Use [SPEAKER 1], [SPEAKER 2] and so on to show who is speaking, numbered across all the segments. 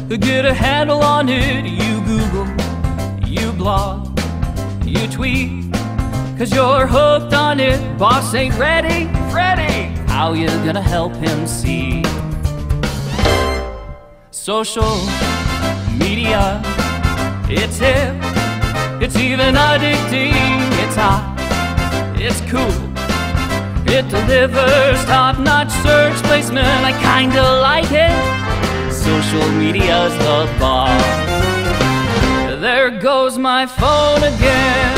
[SPEAKER 1] Get a handle on it. You Google, you blog, you tweet, 'cause you're hooked on it. Boss ain't ready, Freddy. How you gonna help him see? Social media, it's hip, it's even addicting. It's hot, it's cool, it delivers top-notch search placement. I kinda like it. Social media's the bomb. There goes my phone again.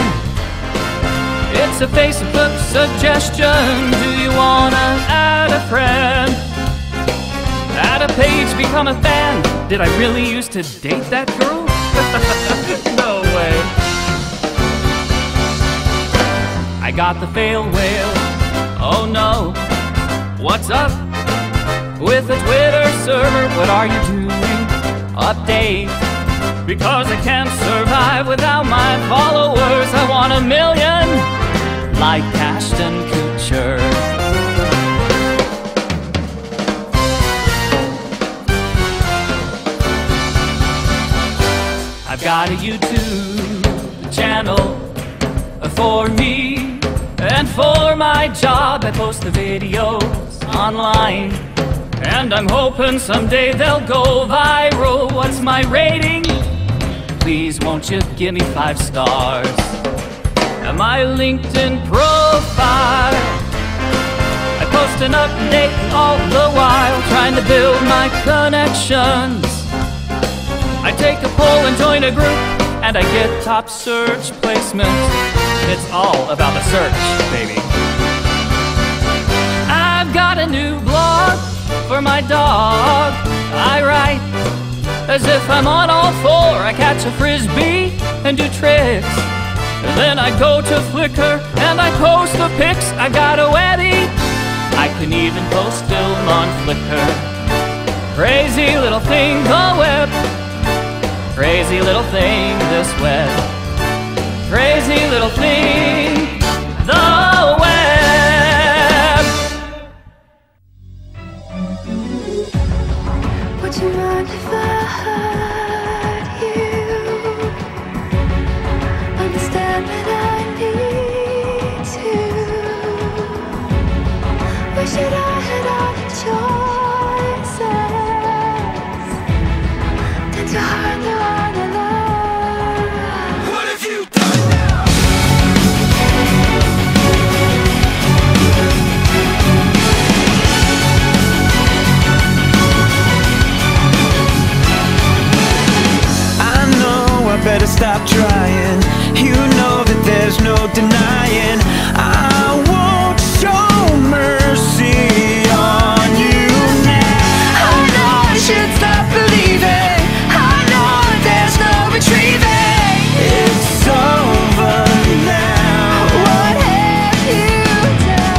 [SPEAKER 1] It's a Facebook suggestion. Do you wanna add a friend? Add a page, become a fan. Did I really used to date that girl? No way. I got the fail whale. Oh no, what's up with the Twitter server? What are you doing? Update, because I can't survive without my followers. I want 1 million, like Ashton Kutcher. I've got a YouTube channel for me and for my job. I post the videos online, and I'm hoping someday they'll go viral. What's my rating? Please won't you give me 5 stars? And my LinkedIn profile, I post an update all the while, trying to build my connections. I take a poll and join a group, and I get top search placement. It's all about the search, baby. I've got a new blog for my dog. I write as if I'm on all 4. I catch a frisbee and do tricks. And then I go to Flickr and I post the pics. I got a webby, I can even post film on Flickr. Crazy little thing, the web. Crazy little thing, this web. Crazy little thing, the web.
[SPEAKER 2] Would you mind if I hurt you? Understand that I need to. Wish that I had all the choices. Tend to hurt the one I love. What have you done now?
[SPEAKER 3] I know I better stop trying. You know that there's no denying I won't show mercy on you now. I know I should stop believing. I know there's no retrieving. It's over now.
[SPEAKER 2] What have you done?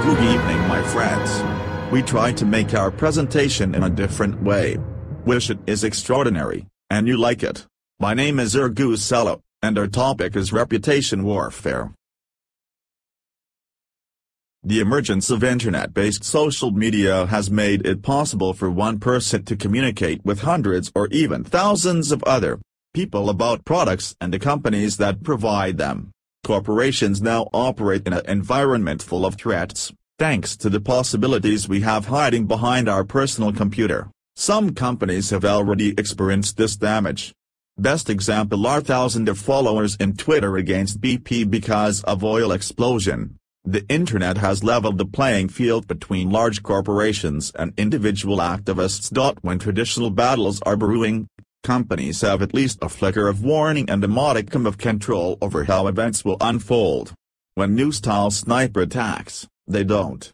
[SPEAKER 4] Good evening, my friends. We tried to make our presentation in a different way. Wish it is extraordinary, and you like it. My name is Ergusello, and our topic is reputation warfare. The emergence of internet-based social media has made it possible for one person to communicate with hundreds or even thousands of other people about products and the companies that provide them. Corporations now operate in an environment full of threats, thanks to the possibilities we have hiding behind our personal computer. Some companies have already experienced this damage. Best example are thousands of followers in Twitter against BP because of oil explosion. The internet has leveled the playing field between large corporations and individual activists. When traditional battles are brewing, companies have at least a flicker of warning and a modicum of control over how events will unfold. When new-style sniper attacks, they don't.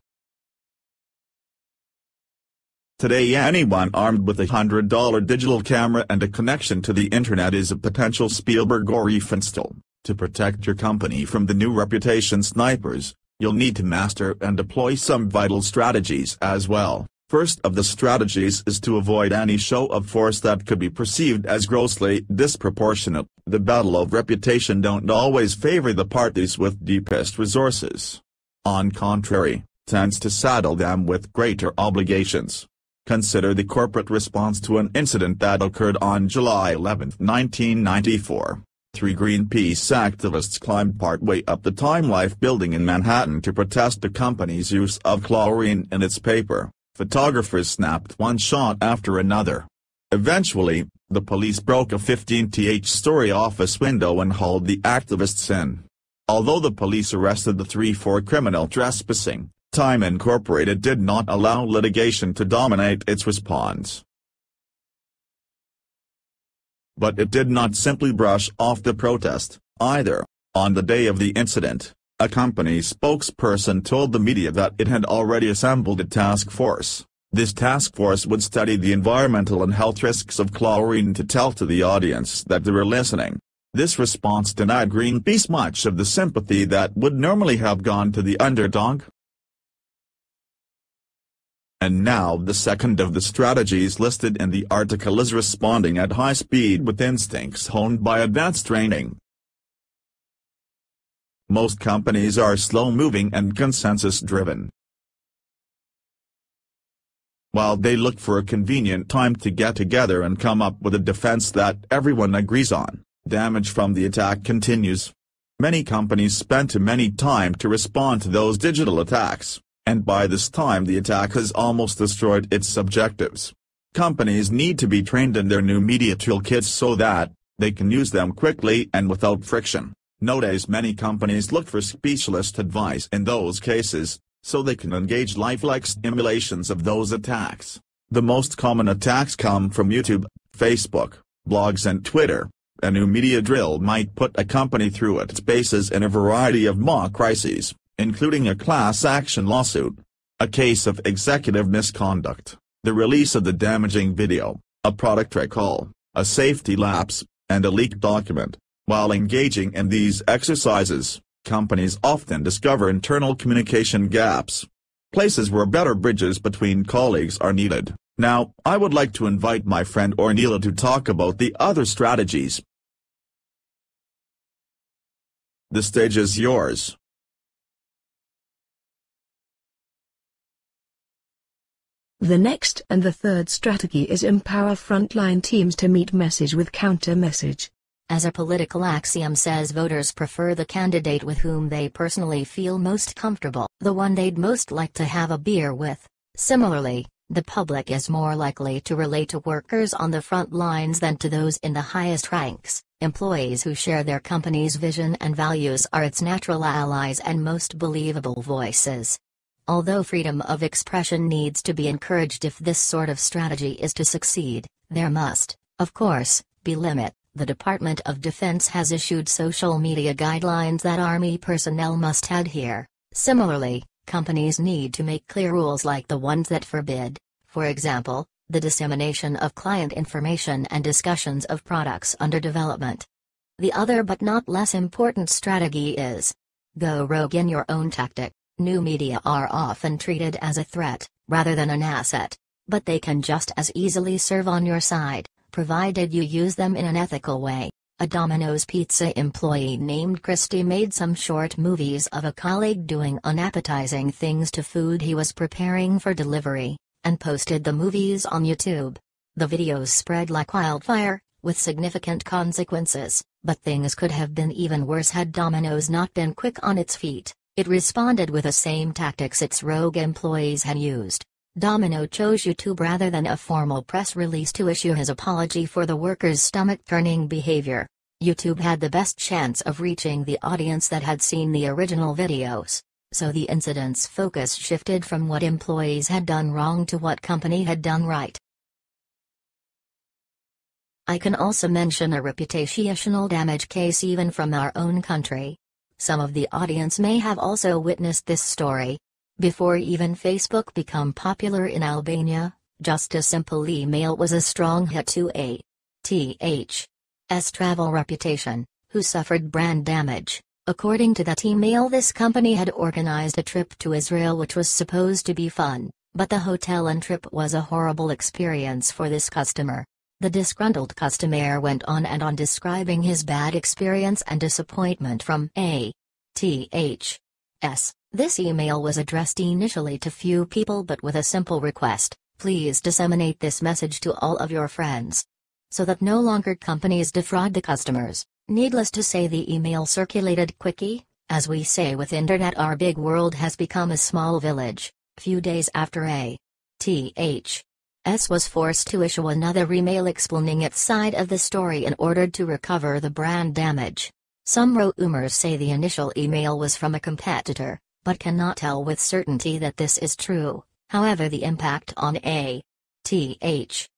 [SPEAKER 4] Today anyone armed with a $100 digital camera and a connection to the internet is a potential Spielberg or Riefenstahl. To protect your company from the new reputation snipers, you'll need to master and deploy some vital strategies as well. First of the strategies is to avoid any show of force that could be perceived as grossly disproportionate. The battle of reputation don't always favor the parties with deepest resources. On contrary, tends to saddle them with greater obligations. Consider the corporate response to an incident that occurred on July 11, 1994. 3 Greenpeace activists climbed partway up the Time Life building in Manhattan to protest the company's use of chlorine in its paper. Photographers snapped one shot after another. Eventually, the police broke a 15th-story office window and hauled the activists in. Although the police arrested the 3 for criminal trespassing, Time Incorporated did not allow litigation to dominate its response. But it did not simply brush off the protest, either. On the day of the incident, a company spokesperson told the media that it had already assembled a task force. This task force would study the environmental and health risks of chlorine to tell to the audience that they were listening. This response denied Greenpeace much of the sympathy that would normally have gone to the underdog. And now the second of the strategies listed in the article is responding at high speed with instincts honed by advanced training. Most companies are slow-moving and consensus-driven. While they look for a convenient time to get together and come up with a defense that everyone agrees on, damage from the attack continues. Many companies spend too many time to respond to those digital attacks, and by this time the attack has almost destroyed its objectives. Companies need to be trained in their new media toolkits so that they can use them quickly and without friction. Nowadays many companies look for specialist advice in those cases, so they can engage lifelike simulations of those attacks. The most common attacks come from YouTube, Facebook, blogs and Twitter. A new media drill might put a company through its paces in a variety of mock crises, including a class action lawsuit, a case of executive misconduct, the release of the damaging video, a product recall, a safety lapse, and a leaked document. While engaging in these exercises, companies often discover internal communication gaps, places where better bridges between colleagues are needed. Now, I would like to invite my friend Ornella to talk about the other strategies. The stage is yours.
[SPEAKER 5] The next and the third strategy is empower frontline teams to meet message with counter-message.
[SPEAKER 6] As a political axiom says, voters prefer the candidate with whom they personally feel most comfortable, the one they'd most like to have a beer with. Similarly, the public is more likely to relate to workers on the front lines than to those in the highest ranks. Employees who share their company's vision and values are its natural allies and most believable voices. Although freedom of expression needs to be encouraged if this sort of strategy is to succeed, there must, of course, be limit. The Department of Defense has issued social media guidelines that Army personnel must adhere. Similarly, companies need to make clear rules like the ones that forbid, for example, the dissemination of client information and discussions of products under development. The other but not less important strategy is go rogue in your own tactic. New media are often treated as a threat, rather than an asset, but they can just as easily serve on your side, provided you use them in an ethical way. A Domino's Pizza employee named Christy made some short movies of a colleague doing unappetizing things to food he was preparing for delivery, and posted the movies on YouTube. The videos spread like wildfire, with significant consequences, but things could have been even worse had Domino's not been quick on its feet. It responded with the same tactics its rogue employees had used. Domino chose YouTube rather than a formal press release to issue his apology for the workers' stomach-turning behavior. YouTube had the best chance of reaching the audience that had seen the original videos, so the incident's focus shifted from what employees had done wrong to what company had done right. I can also mention a reputational damage case even from our own country. Some of the audience may have also witnessed this story. Before even Facebook became popular in Albania, just a simple email was a strong hit to ATH's travel reputation, who suffered brand damage. According to that email, this company had organized a trip to Israel which was supposed to be fun, But the hotel and trip was a horrible experience for this customer. The disgruntled customer went on and on describing his bad experience and disappointment from A.T.H.S. This email was addressed initially to few people but with a simple request: please disseminate this message to all of your friends, so that no longer companies defraud the customers. Needless to say, the email circulated quickly. As we say with internet, our big world has become a small village. Few days after A.T.H.S. was forced to issue another email explaining its side of the story in order to recover the brand damage. Some rumors say the initial email was from a competitor, but cannot tell with certainty that this is true. However, the impact on A.T.H.'s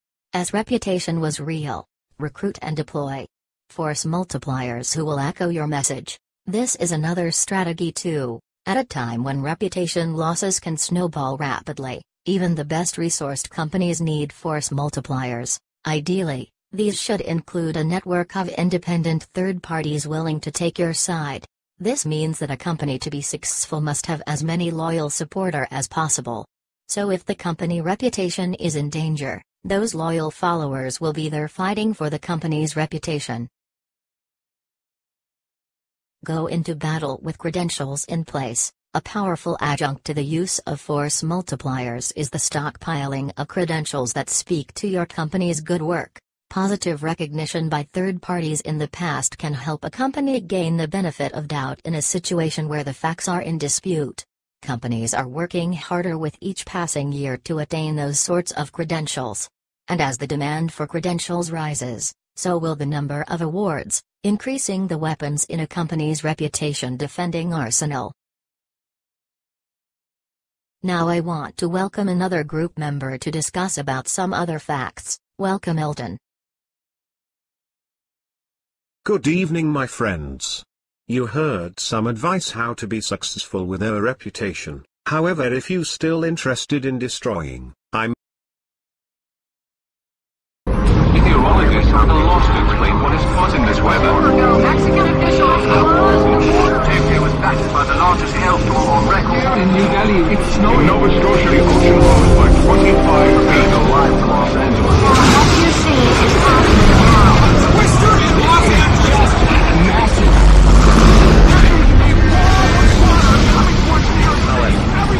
[SPEAKER 6] reputation was real. Recruit and deploy force multipliers who will echo your message. This is another strategy too. At a time when reputation losses can snowball rapidly, even the best resourced companies need force multipliers. Ideally, these should include a network of independent third parties willing to take your side. This means that a company to be successful must have as many loyal supporters as possible. So if the company reputation is in danger, those loyal followers will be there fighting for the company's reputation. Go into battle with credentials in place. A powerful adjunct to the use of force multipliers is the stockpiling of credentials that speak to your company's good work. Positive recognition by third parties in the past can help a company gain the benefit of doubt in a situation where the facts are in dispute. Companies are working harder with each passing year to attain those sorts of credentials. And as the demand for credentials rises, so will the number of awards, increasing the weapons in a company's reputation defending arsenal. Now I want to welcome another group member to discuss about some other facts. Welcome, Elton.
[SPEAKER 7] Good evening, my friends. You heard some advice how to be successful with our reputation. However, if you still interested in destroying,
[SPEAKER 8] Meteorologists are at a loss to explain what is causing this weather.
[SPEAKER 2] Mexican officials
[SPEAKER 8] Tuesday was battered by the largest hailstorm on record.
[SPEAKER 9] In New Delhi, it's snowing.
[SPEAKER 8] In Nova Scotia, the ocean rose by 25 feet. Live from Los Angeles.
[SPEAKER 2] What you see is happening now.
[SPEAKER 9] We're starting in Los Angeles. Massive.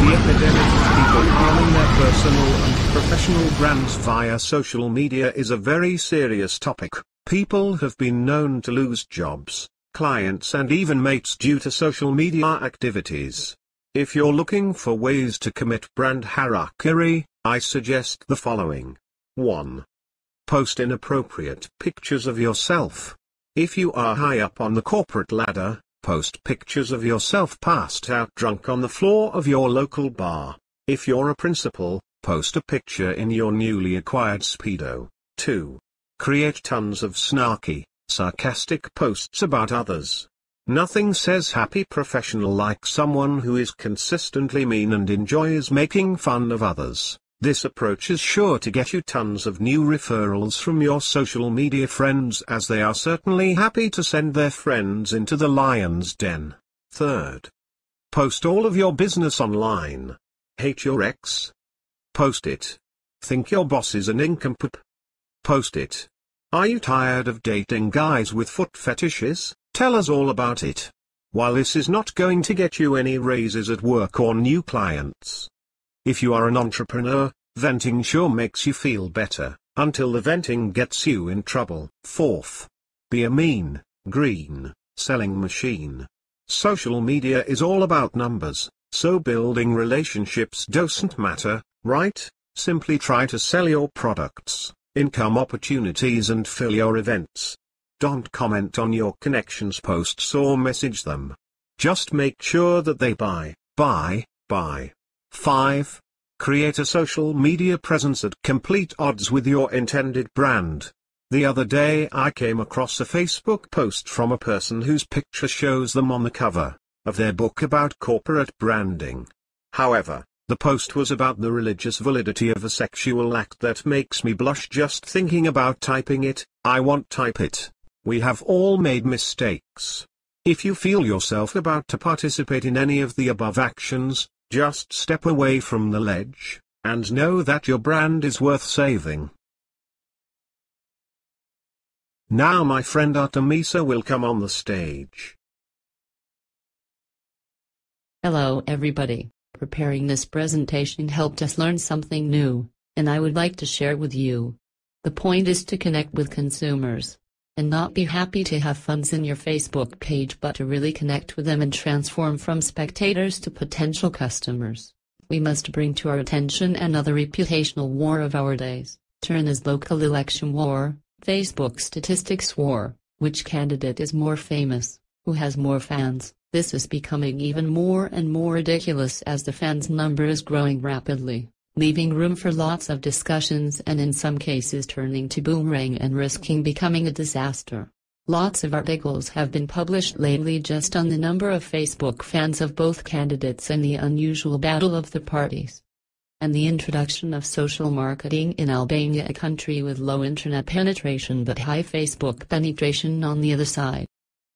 [SPEAKER 7] the epidemic of people harming their personal and professional brands via social media is a very serious topic. People have been known to lose jobs, clients and even mates due to social media activities. If you're looking for ways to commit brand harakiri, I suggest the following. 1. Post inappropriate pictures of yourself. If you are high up on the corporate ladder, post pictures of yourself passed out drunk on the floor of your local bar. If you're a principal, post a picture in your newly acquired Speedo. 2. Create tons of snarky, sarcastic posts about others. Nothing says happy professional like someone who is consistently mean and enjoys making fun of others. This approach is sure to get you tons of new referrals from your social media friends, as they are certainly happy to send their friends into the lion's den. 3rd. Post all of your business online. Hate your ex? Post it. Think your boss is a nincompoop? Post it. Are you tired of dating guys with foot fetishes? Tell us all about it. While this is not going to get you any raises at work or new clients, if you are an entrepreneur, venting sure makes you feel better, until the venting gets you in trouble. 4th. Be a mean, green, selling machine. Social media is all about numbers, so building relationships doesn't matter, right? Simply try to sell your products, income opportunities and fill your events. Don't comment on your connections' posts or message them. Just make sure that they buy. 5. Create a social media presence at complete odds with your intended brand. The other day I came across a Facebook post from a person whose picture shows them on the cover of their book about corporate branding. However, the post was about the religious validity of a sexual act that makes me blush just thinking about typing it. I won't type it. We have all made mistakes. If you feel yourself about to participate in any of the above actions, just step away from the ledge. and know that your brand is worth saving. Now my friend Artemisa will come on the stage.
[SPEAKER 10] Hello everybody. Preparing this presentation helped us learn something new, and I would like to share with you. The point is to connect with consumers, and not be happy to have funds in your Facebook page, but to really connect with them and transform from spectators to potential customers. We must bring to our attention another reputational war of our days, termed as local election war, Facebook statistics war. Which candidate is more famous, who has more fans? This is becoming even more and more ridiculous as the fans' number is growing rapidly, leaving room for lots of discussions and in some cases turning to boomerang and risking becoming a disaster. Lots of articles have been published lately just on the number of Facebook fans of both candidates and the unusual battle of the parties. And the introduction of social marketing in Albania, a country with low internet penetration but high Facebook penetration on the other side.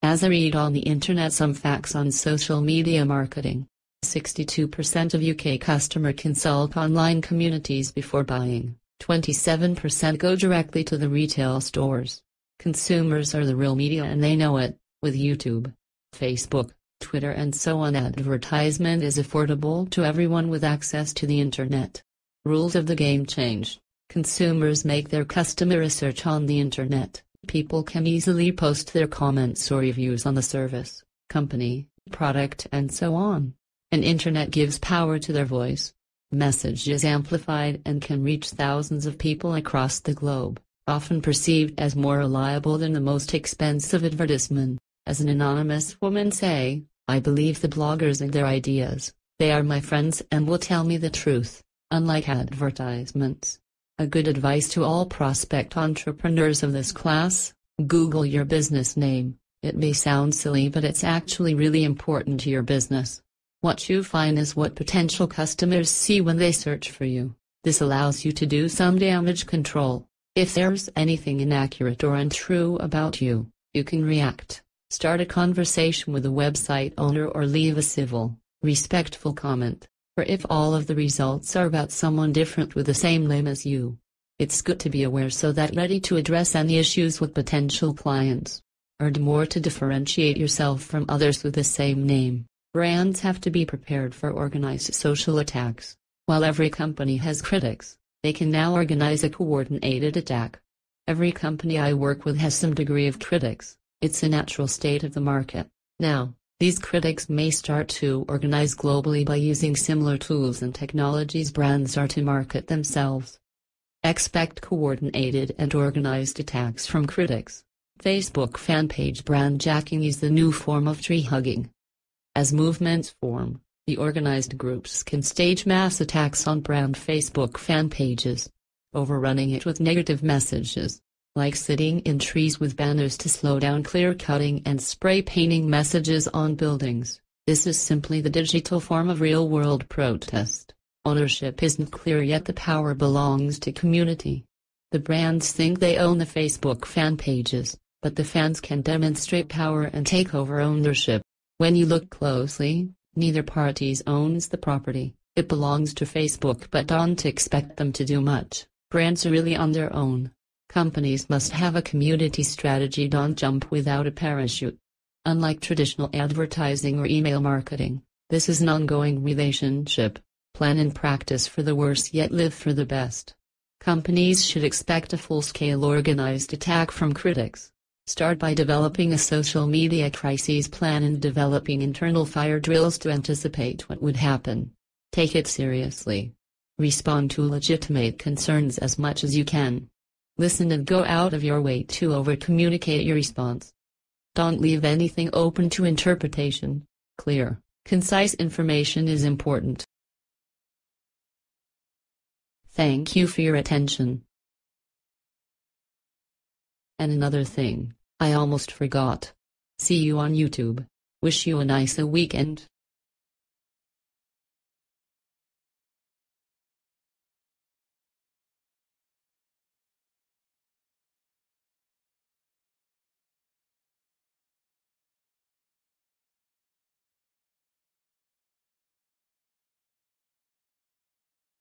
[SPEAKER 10] As I read on the internet some facts on social media marketing, 62% of UK customers consult online communities before buying, 27% go directly to the retail stores. Consumers are the real media and they know it. With YouTube, Facebook, Twitter and so on, advertisement is affordable to everyone with access to the internet. Rules of the game changed. Consumers make their customer research on the internet. People can easily post their comments or reviews on the service, company, product and so on. And internet gives power to their voice. Message is amplified and can reach thousands of people across the globe, often perceived as more reliable than the most expensive advertisement. As an anonymous woman say, I believe the bloggers and their ideas. They are my friends and will tell me the truth, unlike advertisements. A good advice to all prospect entrepreneurs of this class: Google your business name. It may sound silly, but it's actually really important to your business. What you find is what potential customers see when they search for you. This allows you to do some damage control. If there's anything inaccurate or untrue about you, you can react, start a conversation with the website owner or leave a civil, respectful comment. Or if all of the results are about someone different with the same name as you. It's good to be aware so that ready to address any issues with potential clients. Or more to differentiate yourself from others with the same name. Brands have to be prepared for organized social attacks. While every company has critics, they can now organize a coordinated attack. Every company I work with has some degree of critics. It's a natural state of the market. Now, these critics may start to organize globally by using similar tools and technologies brands are to market themselves. Expect coordinated and organized attacks from critics. Facebook fan page brand jacking is the new form of tree hugging. As movements form, the organized groups can stage mass attacks on brand Facebook fan pages, overrunning it with negative messages, like sitting in trees with banners to slow down clear-cutting and spray painting messages on buildings. This is simply the digital form of real-world protest. Ownership isn't clear yet, the power belongs to community. The brands think they own the Facebook fan pages, but the fans can demonstrate power and take over ownership. When you look closely, neither parties owns the property. It belongs to Facebook, but don't expect them to do much. Brands are really on their own. Companies must have a community strategy. Don't jump without a parachute. Unlike traditional advertising or email marketing, this is an ongoing relationship. Plan and practice for the worst yet live for the best. Companies should expect a full-scale organized attack from critics. Start by developing a social media crises plan and developing internal fire drills to anticipate what would happen. Take it seriously. Respond to legitimate concerns as much as you can. Listen and go out of your way to over-communicate your response. Don't leave anything open to interpretation. Clear, concise information is important. Thank you for your attention. And another thing, I almost forgot. See you on YouTube. Wish you a nice weekend.